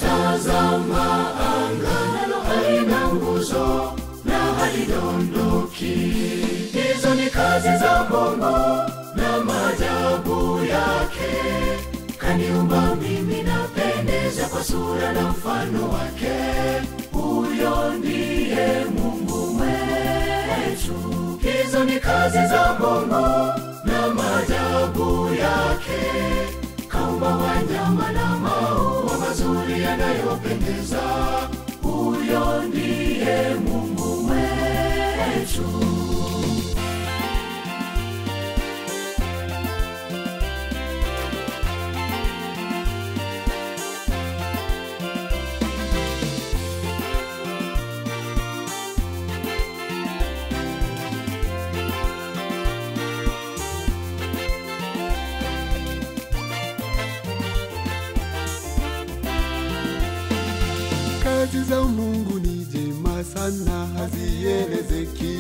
Tazama anga nalo halina nguzo na halidondoki. Hizo ni kazi za Mungu na maajabu yake. Kaniumba mimi napendeza kwa sura na mfano wake. Huyo ndiye Mungu wetu. Hizo ni kazi za Mungu na maajabu yake. Kaumba wanyama na maua mazuri yanayopendeza. Huyo ndiye Mungu wetu. Kazi za Mungu ni jema sana, hazielezeki.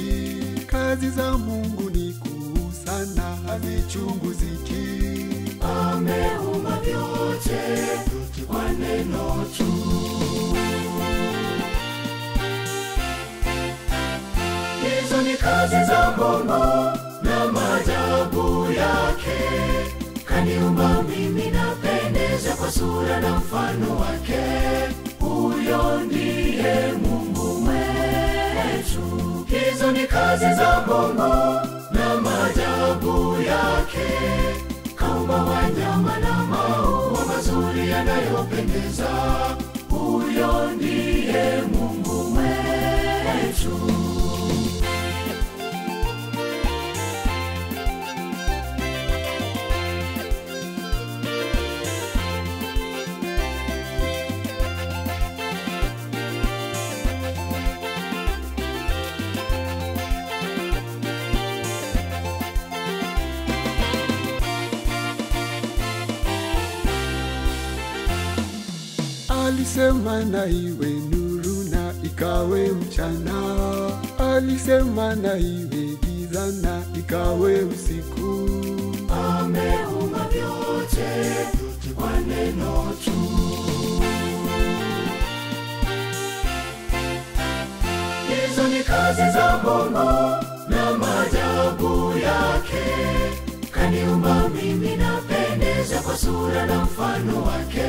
Kazi za Mungu ni kuu sana, hazichunguziki. Ameumba vyote kwa neno tu. Hizo ni kazi za Mungu na maajabu yake. Kaniumba mimi napendeza kwa sura na mfano wake. Huyo ndiye Mungu wetu. Hizo ni kazi za Mungu na maajabu yake. Kaumba wanyama na maua mazuri yanayopendeza. Huyo ndiye Mungu wetu. Alisema na iwe nuru na ikawe mchana. Alisema na iwe giza na ikawe usiku. Ameumba vyote kwa neno tu. Hizo ni kazi za Mungu na maajabu yake. Kaniumba mimi napendeza kwa sura na mfano wake.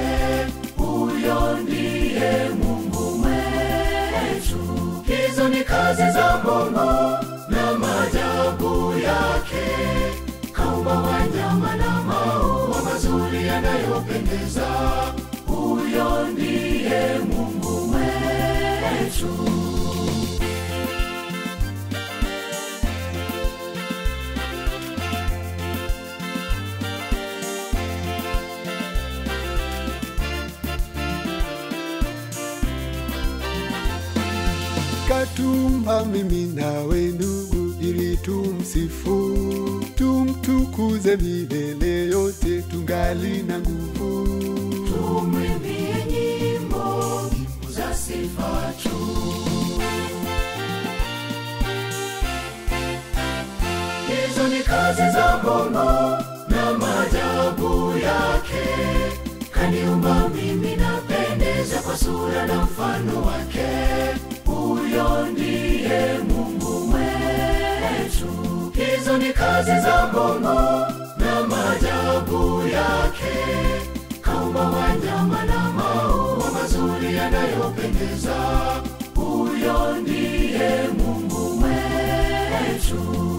Huyo ndiye Mungu wetu. Hizo ni kazi za Mungu na maajabu yake. Kaumba wanyama na maua mazuri yanayopendeza. Huyo ndiye Mungu wetu. Katumba mimi nawe ndugu ili tumsifu. Tumtukuze milele yote tungali na nguvu. Tumwimbie nyimbo za sifa tu. Hizo ni kazi za Mungu na maajabu yake. Kaniumba mimi napendeza kwa sura na mfano wake. Huyo ndiye Mungu wetu. Hizo ni kazi za Mungu na maajabu yake. Kaumba wanyama na maua mazuri yanayopendeza. Huyo ndiye Mungu wetu.